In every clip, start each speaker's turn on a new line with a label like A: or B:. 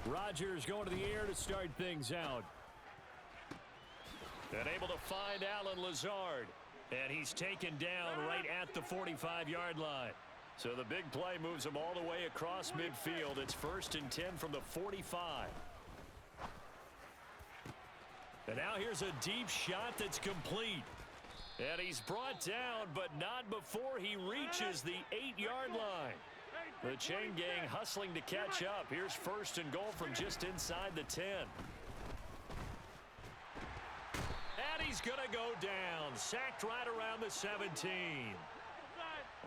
A: Rodgers going to the air to start things out. And able to find Allen Lazard. And he's taken down right at the 45-yard line. So the big play moves him all the way across midfield. It's 1st and 10 from the 45. And now here's a deep shot that's complete. And he's brought down, but not before he reaches the 8-yard line. The chain gang hustling to catch up. Here's 1st and goal from just inside the 10. And he's going to go down. Sacked right around the 17.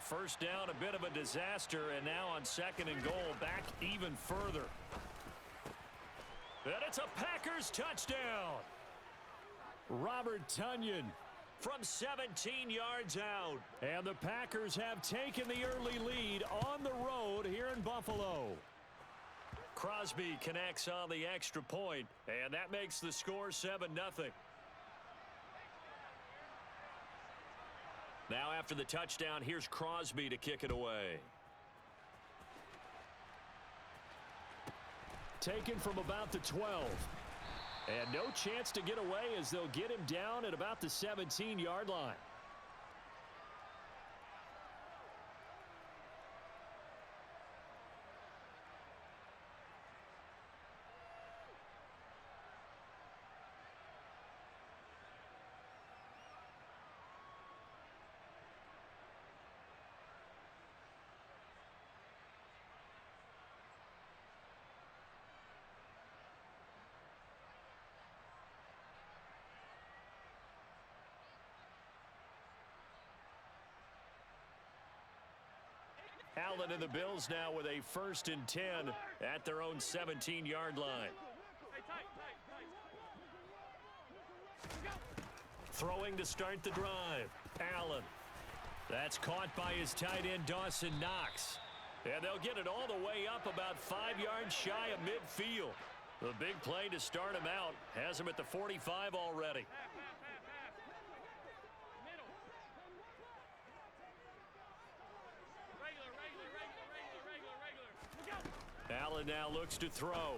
A: First down, a bit of a disaster, and now on 2nd and goal, back even further. And it's a Packers touchdown. Robert Tonyan from 17 yards out. And the Packers have taken the early lead on the road here in Buffalo. Crosby connects on the extra point, and that makes the score 7-0. Now after the touchdown, here's Crosby to kick it away. Taken from about the 12. And no chance to get away as they'll get him down at about the 17-yard line. Allen and the Bills now with a 1st and 10 at their own 17-yard line. Throwing to start the drive. Allen. That's caught by his tight end, Dawson Knox. And they'll get it all the way up about 5 yards shy of midfield. The big play to start him out has him at the 45 already. Allen now looks to throw.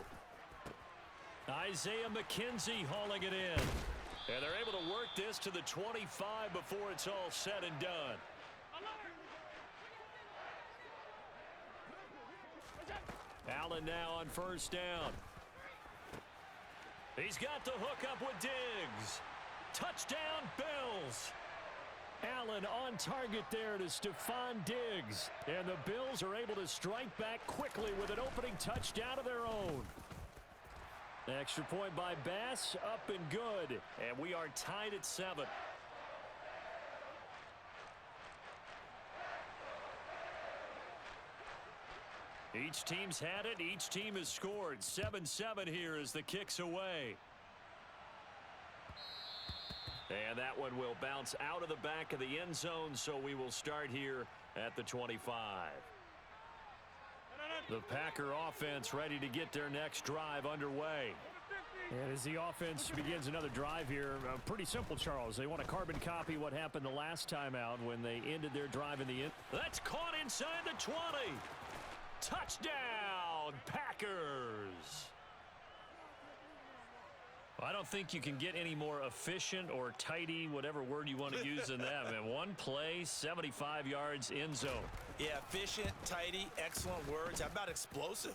A: Isaiah McKenzie hauling it in. And they're able to work this to the 25 before it's all said and done. Allen now on 1st down. He's got the hook up with Diggs. Touchdown, Bills. Allen on target there to Stephon Diggs. And the Bills are able to strike back quickly with an opening touchdown of their own. Extra point by Bass, up and good. And we are tied at 7. Each team's had it. Each team has scored. 7-7 here as the kick's away. And that one will bounce out of the back of the end zone, so we will start here at the 25. The Packer offense ready to get their next drive underway. And as the offense begins another drive here, pretty simple, Charles. They want to carbon copy what happened the last time out when they ended their drive in the end. That's caught inside the 20. Touchdown, Packers. I don't think you can get any more efficient or tidy, whatever word you want to use in that. Man, one play, 75 yards, end zone.
B: Yeah, efficient, tidy, excellent words. How about explosive?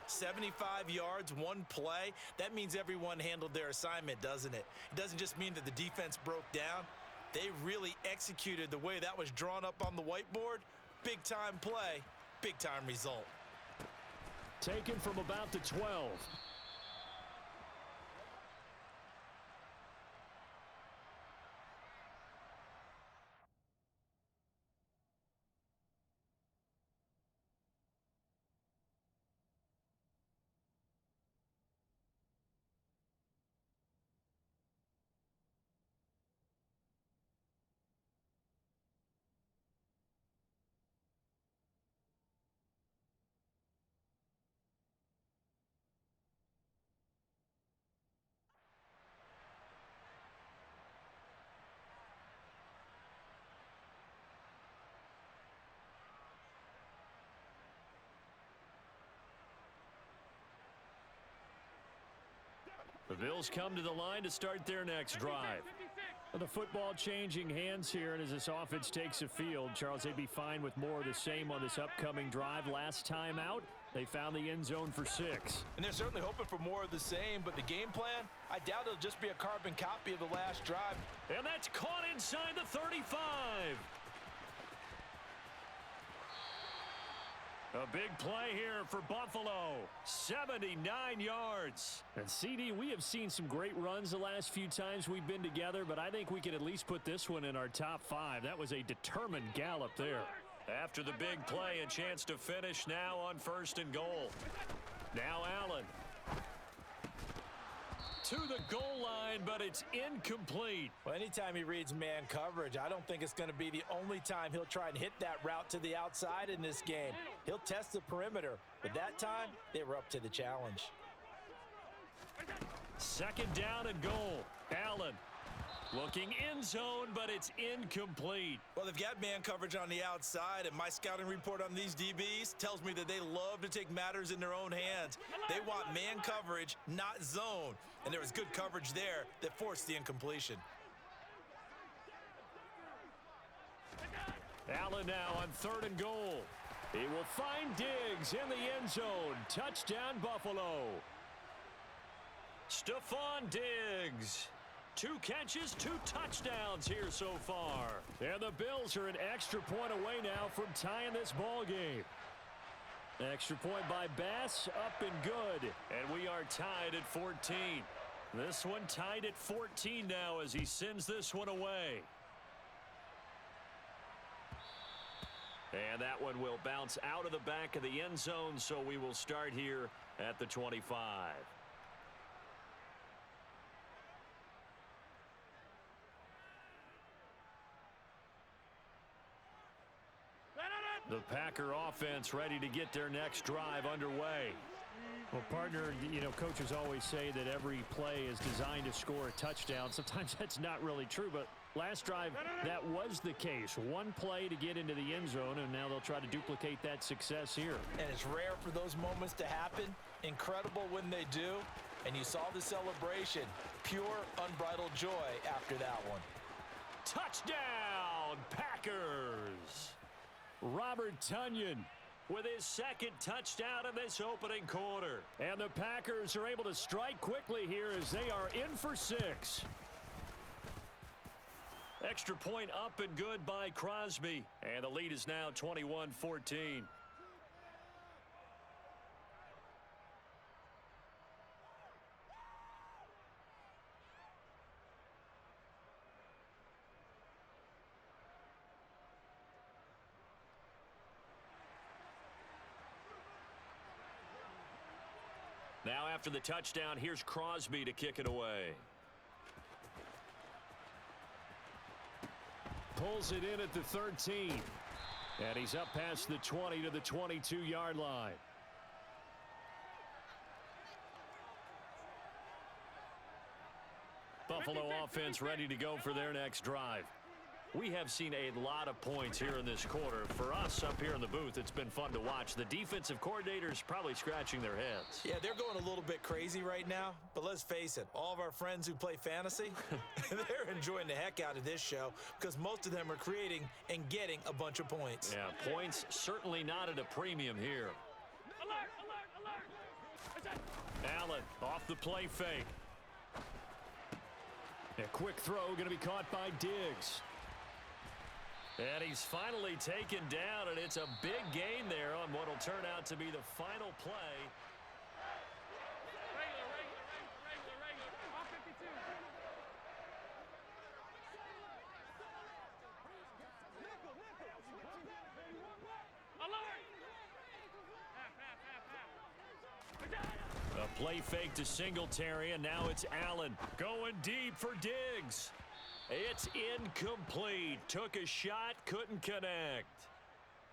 B: 75 yards, one play. That means everyone handled their assignment, doesn't it? It doesn't just mean that the defense broke down. They really executed the way that was drawn up on the whiteboard. Big-time play, big-time result.
A: Taken from about the 12. The Bills come to the line to start their next drive.
C: The football changing hands here, and as this offense takes the field, Charles, they'd be fine with more of the same on this upcoming drive. Last time out, they found the end zone for 6.
B: And they're certainly hoping for more of the same, but the game plan, I doubt it'll just be a carbon copy of the last drive.
A: And that's caught inside the 35. A big play here for Buffalo. 79 yards.
C: And CD, we have seen some great runs the last few times we've been together, but I think we can at least put this one in our top 5. That was a determined gallop there.
A: After the big play, a chance to finish now on 1st and goal. Now Allen. To the goal line, but it's incomplete.
B: Well, anytime he reads man coverage, I don't think it's going to be the only time he'll try and hit that route to the outside in this game. He'll test the perimeter, but that time, they were up to the challenge.
A: 2nd down and goal. Allen looking end zone, but it's incomplete.
B: Well, they've got man coverage on the outside, and my scouting report on these DBs tells me that they love to take matters in their own hands. They want man coverage, not zone. And there was good coverage there that forced the incompletion.
A: Allen now on 3rd and goal. He will find Diggs in the end zone. Touchdown, Buffalo. Stephon Diggs. 2 catches, 2 touchdowns here so far.
C: And the Bills are an extra point away now from tying this ball game. Extra point by Bass, up and good.
A: And we are tied at 14. This one tied at 14 now as he sends this one away. And that one will bounce out of the back of the end zone, so we will start here at the 25. The Packer offense ready to get their next drive underway.
C: Well, partner, you know, coaches always say that every play is designed to score a touchdown. Sometimes that's not really true, but last drive, that was the case. One play to get into the end zone, and now they'll try to duplicate that success here.
B: And it's rare for those moments to happen. Incredible when they do. And you saw the celebration. Pure, unbridled joy after that one.
A: Touchdown, Packers!
C: Robert Tonyan
A: with his 2nd touchdown in this opening quarter.
C: And the Packers are able to strike quickly here as they are in for 6.
A: Extra point up and good by Crosby. And the lead is now 21-14. Now after the touchdown, here's Crosby to kick it away.
C: Pulls it in at the 13. And he's up past the 20 to the 22-yard line.
A: Buffalo offense ready to go for their next drive. We have seen a lot of points here in this quarter. For us up here in the booth, it's been fun to watch. The defensive coordinators probably scratching their heads.
B: Yeah, they're going a little bit crazy right now. But let's face it, all of our friends who play fantasy, they're enjoying the heck out of this show because most of them are creating and getting a bunch of points.
A: Yeah, points certainly not at a premium here. Allen off the play fake.
C: A quick throw going to be caught by Diggs.
A: And he's finally taken down, and it's a big gain there on what will turn out to be the final play. A play fake to Singletary, and now it's Allen going deep for Diggs. It's incomplete. Took a shot, couldn't connect.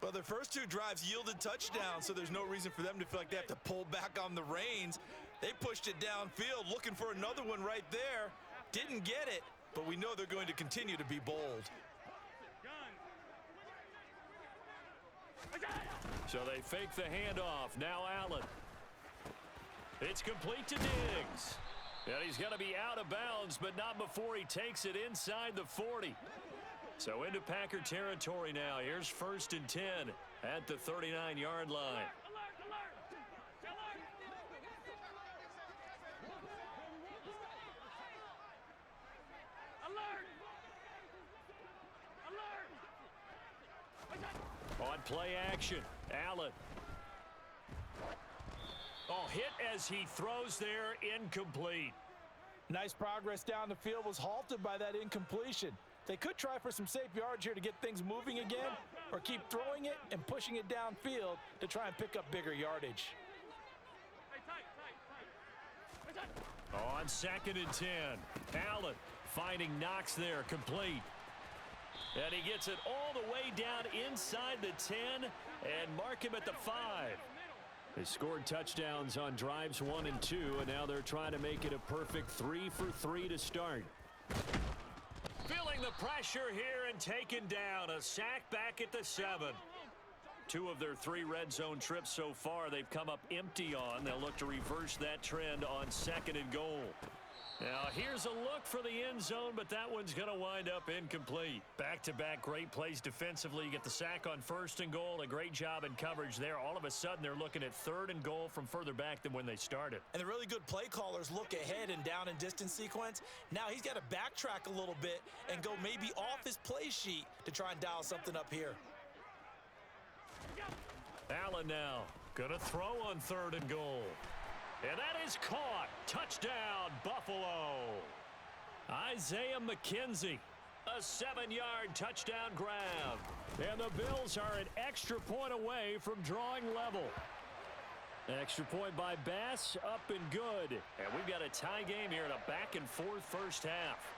B: But their first 2 drives yielded touchdowns, so there's no reason for them to feel like they have to pull back on the reins. They pushed it downfield, looking for another one right there. Didn't get it, but we know they're going to continue to be bold.
A: So they fake the handoff. Now Allen. It's complete to Diggs. And he's going to be out of bounds, but not before he takes it inside the 40. So into Packer territory now. Here's 1st and 10 at the 39-yard line. On play action, Allen. Oh, hit as he throws there, incomplete.
B: Nice progress down the field was halted by that incompletion. They could try for some safe yards here to get things moving again, or keep throwing it and pushing it downfield to try and pick up bigger yardage.
A: On 2nd and 10, Allen finding Knox there, complete. And he gets it all the way down inside the 10 and mark him at the 5. They scored touchdowns on drives 1 and 2, and now they're trying to make it a perfect 3 for 3 to start. Feeling the pressure here and taken down. A sack back at the 7. 2 of their 3 red zone trips so far they've come up empty on. They'll look to reverse that trend on 2nd and goal. Now here's a look for the end zone, but that one's going to wind up incomplete. Back-to-back great plays defensively. You get the sack on 1st and goal. A great job in coverage there. All of a sudden they're looking at 3rd and goal from further back than when they started.
B: And the really good play callers look ahead and down and distance sequence. Now he's got to backtrack a little bit and go maybe off his play sheet to try and dial something up here.
A: Allen now going to throw on 3rd and goal. And that is caught. Touchdown, Buffalo. Isaiah McKenzie, a 7-yard touchdown grab. And the Bills are an extra point away from drawing level. Extra point by Bass, up and good. And we've got a tie game here in a back-and-forth first half.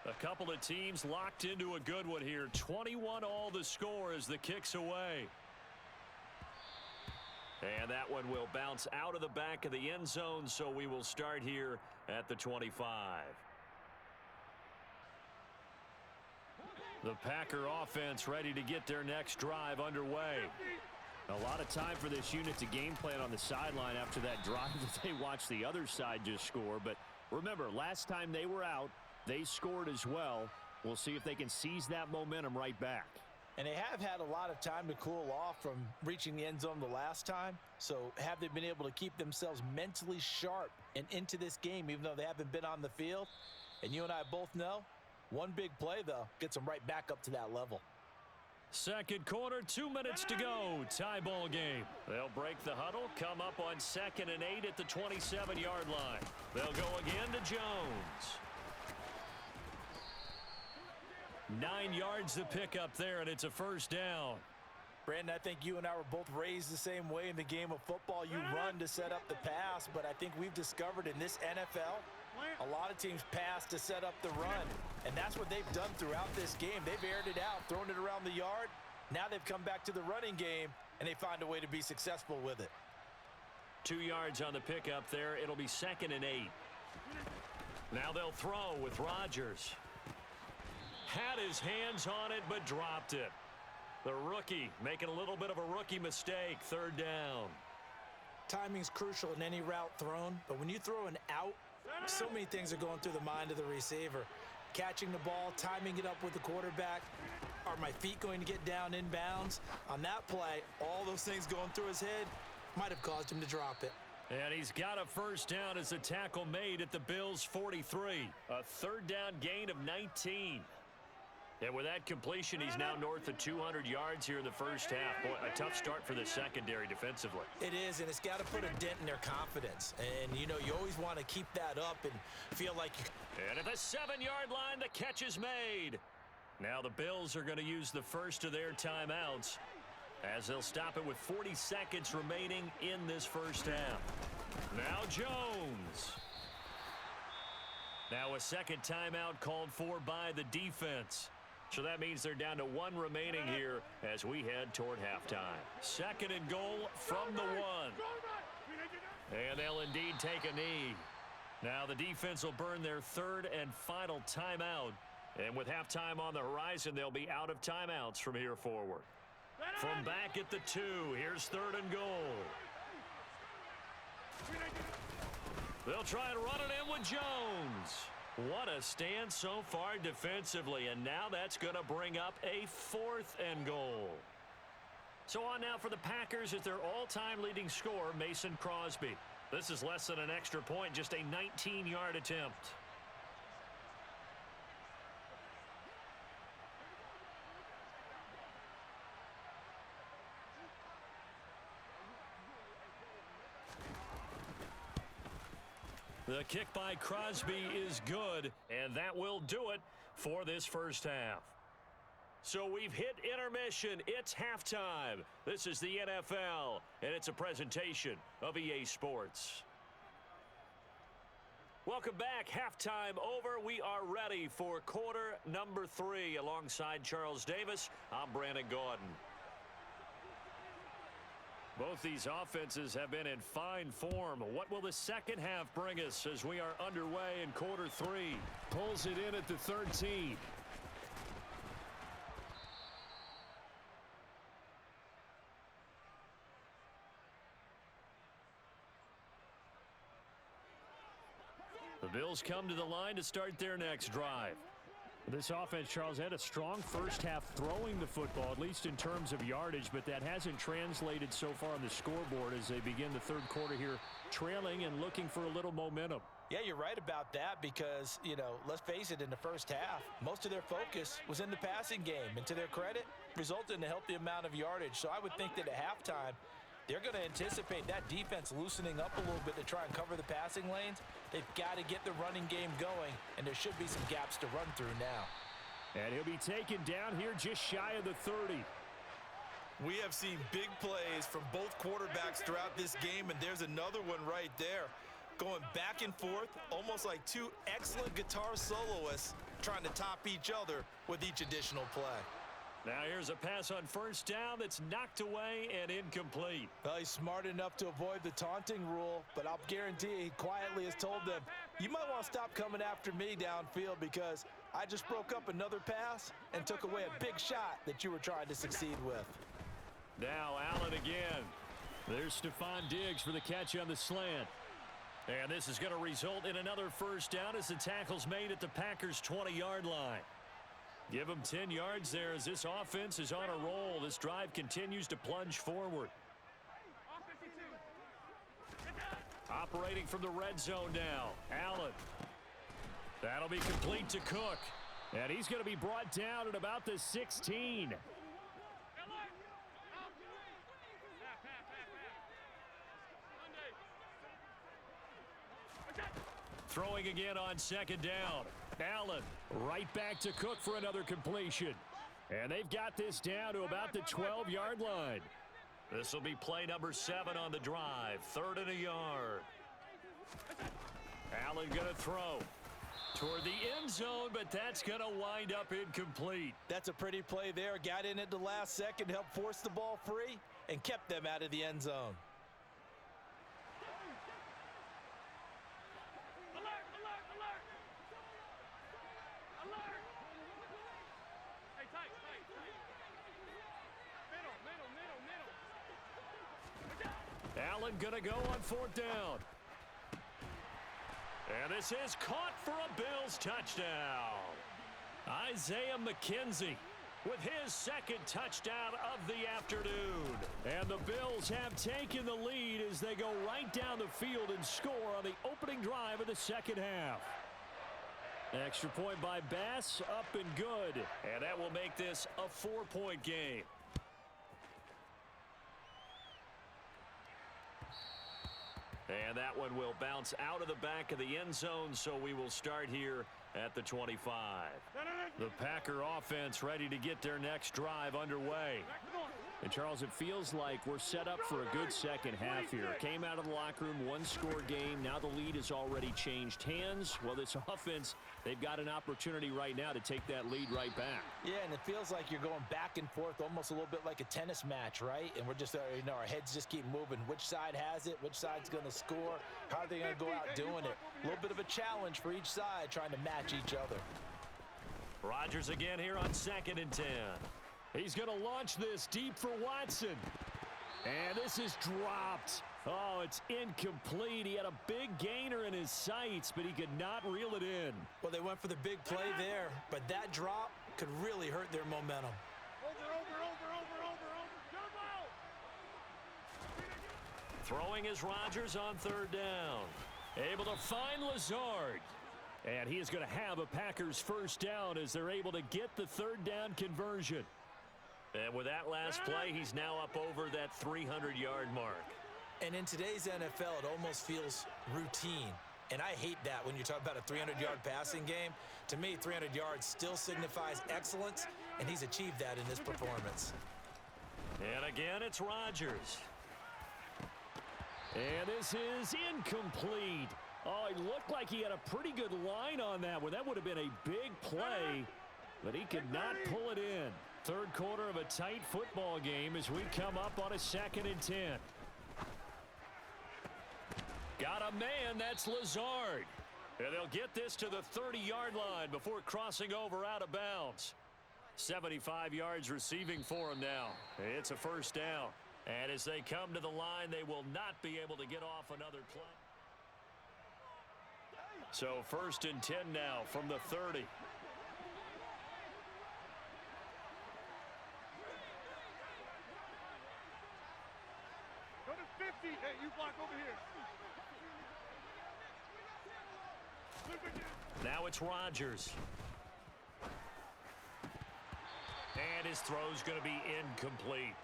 A: A couple of teams locked into a good one here. 21 all the score as the kick's away. And that one will bounce out of the back of the end zone, so we will start here at the 25. The Packer offense ready to get their next drive underway. A lot of time for this unit to game plan on the sideline after that drive that they watched the other side just score. But remember, last time they were out, they scored as well. We'll see if they can seize that momentum right back.
B: And they have had a lot of time to cool off from reaching the end zone the last time. So have they been able to keep themselves mentally sharp and into this game, even though they haven't been on the field? And you and I both know, one big play, though, gets them right back up to that level.
A: Second quarter, 2 minutes to go. Tie ball game. They'll break the huddle, come up on 2nd and 8 at the 27-yard line. They'll go again to Jones. 9 yards to pick up there, and it's a first down.
B: Brandon, I think you and I were both raised the same way in the game of football. You run to set up the pass, but I think we've discovered in this NFL, a lot of teams pass to set up the run, and that's what they've done throughout this game. They've aired it out, thrown it around the yard. Now they've come back to the running game, and they find a way to be successful with it.
A: 2 yards on the pickup there. It'll be 2nd and 8. Now they'll throw with Rodgers. Had his hands on it, but dropped it. The rookie making a little bit of a rookie mistake. 3rd down.
B: Timing's crucial in any route thrown, but when you throw an out, so many things are going through the mind of the receiver. Catching the ball, timing it up with the quarterback. Are my feet going to get down in bounds? On that play, all those things going through his head might have caused him to drop it.
A: And he's got a first down as a tackle made at the Bills' 43. A 3rd down gain of 19. And with that completion, he's now north of 200 yards here in the first half. Boy, a tough start for the secondary defensively.
B: It is, and it's got to put a dent in their confidence. And, you know, you always want to keep that up and feel like you...
A: And at the 7-yard line, the catch is made. Now the Bills are going to use the first of their timeouts as they'll stop it with 40 seconds remaining in this first half. Now Jones. Now a second timeout called for by the defense. So that means they're down to 1 remaining here as we head toward halftime. 2nd and goal from the 1. And they'll indeed take a knee. Now the defense will burn their 3rd and final timeout. And with halftime on the horizon, they'll be out of timeouts from here forward. From back at the 2, here's 3rd and goal. They'll try and run it in with Jones. What a stand so far defensively, and now that's going to bring up a 4th and goal. So on now for the Packers is their all-time leading scorer, Mason Crosby. This is less than an extra point, just a 19-yard attempt. The kick by Crosby is good, and that will do it for this first half. So we've hit intermission. It's halftime. This is the NFL, and it's a presentation of EA Sports. Welcome back. Halftime over. We are ready for quarter number 3. Alongside Charles Davis, I'm Brandon Gaudin. Both these offenses have been in fine form. What will the second half bring us as we are underway in quarter 3? Pulls it in at the 13. The Bills come to the line to start their next drive. This offense, Charles, had a strong first half throwing the football, at least in terms of yardage, but that hasn't translated so far on the scoreboard as they begin the third quarter here, trailing and looking for a little momentum.
B: Yeah, you're right about that because, let's face it, in the first half, most of their focus was in the passing game. And to their credit, resulted in a healthy amount of yardage. So I would think that at halftime, they're going to anticipate that defense loosening up a little bit to try and cover the passing lanes. They've got to get the running game going, and there should be some gaps to run through now.
C: And he'll be taken down here just shy of the 30.
B: We have seen big plays from both quarterbacks throughout this game, and there's another one right there. Going back and forth, almost like two excellent guitar soloists trying to top each other with each additional play.
A: Now here's a pass on first down that's knocked away and incomplete.
B: Well, he's smart enough to avoid the taunting rule, but I'll guarantee he quietly has told them, you might want to stop coming after me downfield because I just broke up another pass and took away a big shot that you were trying to succeed with.
A: Now Allen again.
C: There's Stephon Diggs for the catch on the slant.
A: And this is going to result in another first down as the tackle's made at the Packers' 20-yard line. Give them 10 yards there as this offense is on a roll. This drive continues to plunge forward. Operating from the red zone now. Allen. That'll be complete to Cook.
C: And he's going to be brought down at about the 16.
A: Throwing again on second down. Allen
C: right back to Cook for another completion. And they've got this down to about the 12-yard line.
A: This will be play number 7 on the drive. 3rd and a yard. Allen going to throw toward the end zone, but that's going to wind up incomplete.
B: That's a pretty play there. Got in at the last second, helped force the ball free, and kept them out of the end zone.
A: Allen going to go on 4th down. And this is caught for a Bills touchdown. Isaiah McKenzie with his second touchdown of the afternoon. And the Bills have taken the lead as they go right down the field and score on the opening drive of the second half. Extra point by Bass, up and good. And that will make this a 4-point game. And that one will bounce out of the back of the end zone, so we will start here at the 25. The Packer offense ready to get their next drive underway.
C: And, Charles, it feels like we're set up for a good second half here. Came out of the locker room, one-score game. Now the lead has already changed hands. Well, this offense, they've got an opportunity right now to take that lead right back.
B: Yeah, and it feels like you're going back and forth almost a little bit like a tennis match, right? And we're just, our heads just keep moving. Which side has it? Which side's going to score? How are they going to go out doing it? A little bit of a challenge for each side trying to match each other.
A: Rodgers again here on 2nd and 10.
C: He's going to launch this deep for Watson. And this is dropped. Oh, it's incomplete. He had a big gainer in his sights, but he could not reel it in.
B: Well, they went for the big play there, but that drop could really hurt their momentum.
A: Throwing is Rodgers on third down. Able to find Lazard. And he is going to have a Packers first down as they're able to get the third down conversion. And with that last play, he's now up over that 300-yard mark.
B: And in today's NFL, it almost feels routine. And I hate that when you talk about a 300-yard passing game. To me, 300 yards still signifies excellence, and he's achieved that in this performance.
A: And again, it's Rodgers.
C: And this is incomplete. Oh, it looked like he had a pretty good line on that one. That would have been a big play, but he could not pull it in. Third quarter of a tight football game as we come up on a 2nd and 10. Got a man, that's Lazard. And they'll get this to the 30-yard line before crossing over out of bounds. 75 yards receiving for him now. It's a first down. And as they come to the line, they will not be able to get off another play. So 1st and 10 now from the 30.
D: Go to 50. Hey, you block over here.
A: Now it's Rodgers. And his throw's going to be incomplete.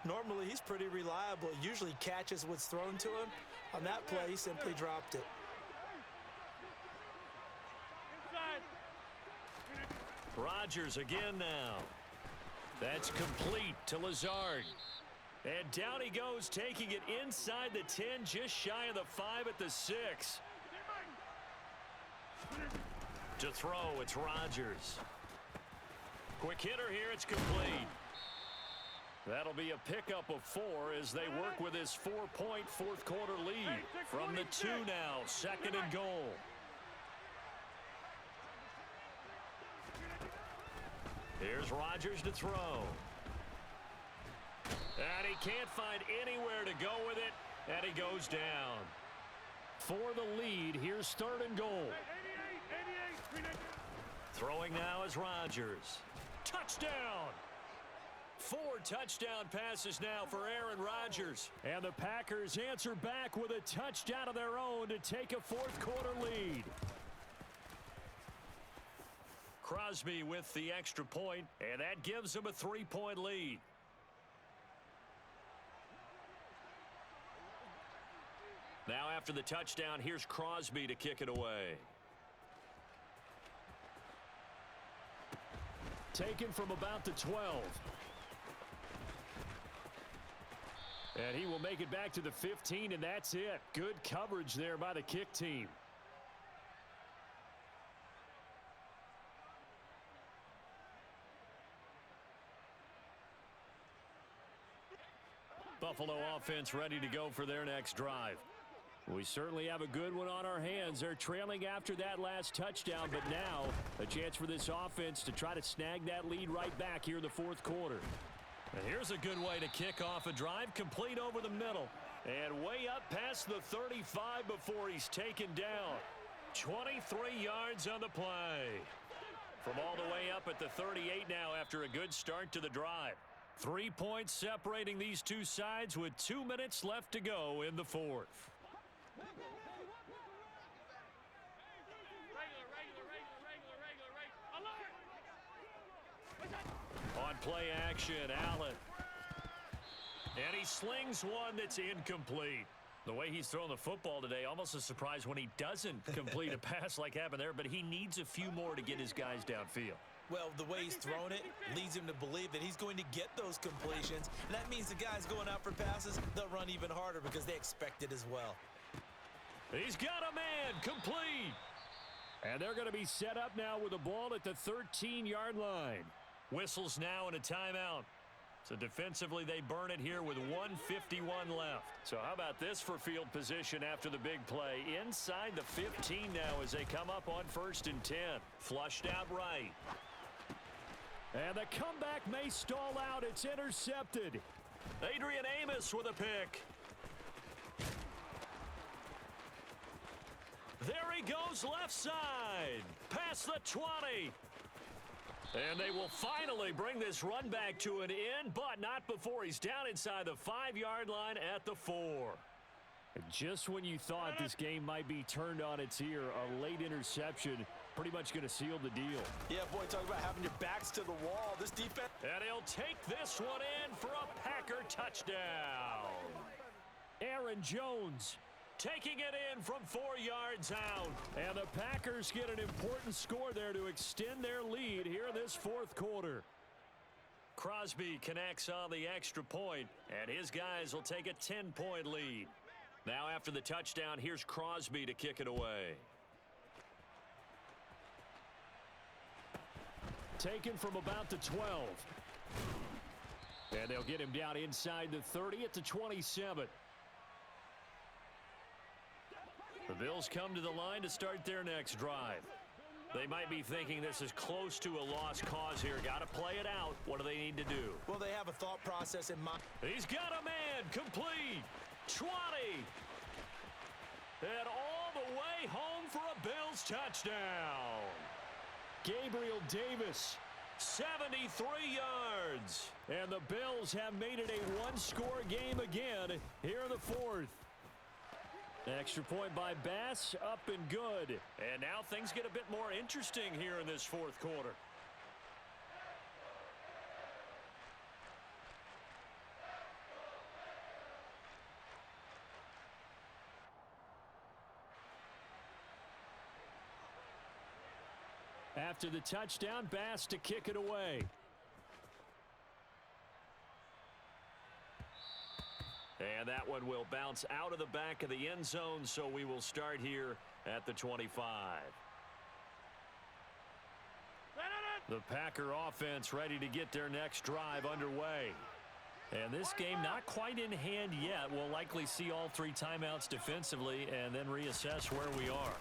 B: Normally, he's pretty reliable. He usually catches what's thrown to him. On that play, he simply dropped it.
A: Rodgers again now. That's complete to Lazard. And down he goes, taking it inside the 10, just shy of the 5 at the 6. To throw, it's Rodgers. Quick hitter here, it's complete. That'll be a pickup of 4 as they work with his 4-point fourth quarter lead. From the 2 now, 2nd and goal. Here's Rodgers to throw. And he can't find anywhere to go with it, and he goes down. For the lead, here's 3rd and goal. Throwing now is Rodgers. Touchdown! 4 touchdown passes now for Aaron Rodgers. And the Packers answer back with a touchdown of their own to take a fourth quarter lead. Crosby with the extra point, and that gives them a 3-point lead. Now after the touchdown, here's Crosby to kick it away. Taken from about the 12. And he will make it back to the 15, and that's it. Good coverage there by the kick team. Buffalo offense ready to go for their next drive. We certainly have a good one on our hands. They're trailing after that last touchdown, but now a chance for this offense to try to snag that lead right back here in the fourth quarter. And here's a good way to kick off a drive, complete over the middle. And way up past the 35 before he's taken down. 23 yards on the play. From all the way up at the 38 now after a good start to the drive. 3 points separating these two sides with 2 minutes left to go in the fourth. On play action, Allen. And he slings one that's incomplete. The way he's throwing the football today, almost a surprise when he doesn't complete a pass like happened there, but he needs a few more to get his guys downfield.
B: Well, the way he's thrown it leads him to believe that he's going to get those completions. And that means the guys going out for passes, they'll run even harder because they expect it as well.
A: He's got a man, complete.
C: And they're going to be set up now with the ball at the 13-yard line.
A: Whistles now and a timeout. So defensively, they burn it here with 1:51 left. So how about this for field position after the big play? Inside the 15 now as they come up on 1st and 10. Flushed out right.
C: And the comeback may stall out. It's intercepted.
A: Adrian Amos with a pick. There he goes left side. Past the 20. And they will finally bring this run back to an end, but not before he's down inside the 5-yard line at the 4.
C: Just when you thought this game might be turned on its ear, a late interception pretty much going to seal the deal.
B: Yeah, boy, talk about having your backs to the wall. This defense.
A: And he'll take this one in for a Packer touchdown.
C: Aaron Jones
A: taking it in from 4 yards out.
C: And the Packers get an important score there to extend their lead here in this fourth quarter.
A: Crosby connects on the extra point, and his guys will take a 10-point lead. Now after the touchdown, here's Crosby to kick it away.
C: Taken from about the 12. And they'll get him down inside the 30 at the 27.
A: The Bills come to the line to start their next drive. They might be thinking this is close to a lost cause here. Got to play it out. What do they need to do?
B: Well, they have a thought process in mind.
A: He's got a man. Complete. 20. And all the way home for a Bills touchdown.
C: Gabriel Davis,
A: 73 yards.
C: And the Bills have made it a one-score game again here in the fourth. Extra point by Bass, up and good.
A: And now things get a bit more interesting here in this fourth quarter.
C: After the touchdown, Bass to kick it away.
A: And that one will bounce out of the back of the end zone, so we will start here at the 25. The Packer offense ready to get their next drive underway. And this game not quite in hand yet. We'll likely see all 3 timeouts defensively and then reassess where we are.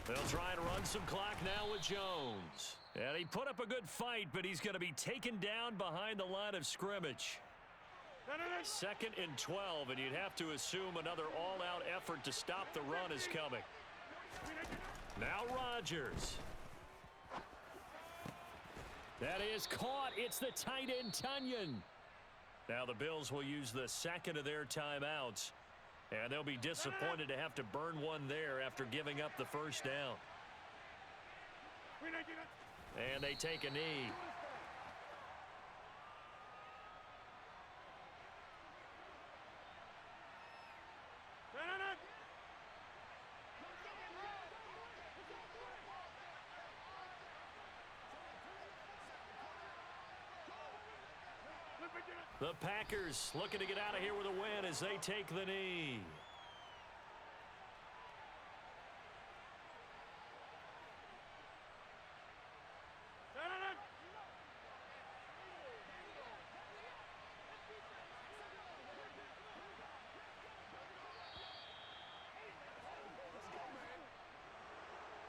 A: They'll try to run some clock now with Jones. And he put up a good fight, but he's going to be taken down behind the line of scrimmage. 2nd and 12, and you'd have to assume another all-out effort to stop the run is coming. Now Rodgers.
C: That is caught. It's the tight end, Tunyon.
A: Now the Bills will use the 2nd of their timeouts, and they'll be disappointed to have to burn one there after giving up the first down. And they take a knee. The Packers looking to get out of here with a win as they take the knee.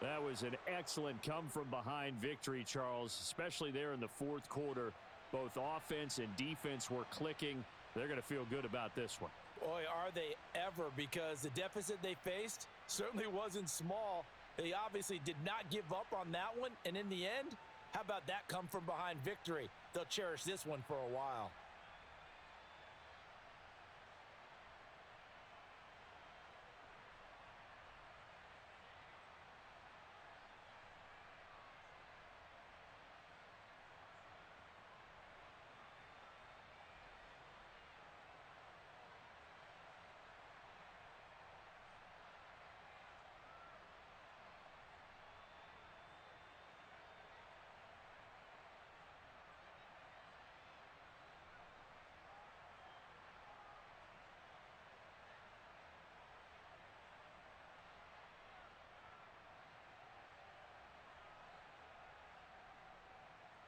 C: That was an excellent come-from-behind victory, Charles, especially there in the fourth quarter. Both offense and defense were clicking. They're going to feel good about this one.
B: Boy, are they ever, because the deficit they faced certainly wasn't small. They obviously did not give up on that one, and in the end, how about that come-from-behind victory? They'll cherish this one for a while.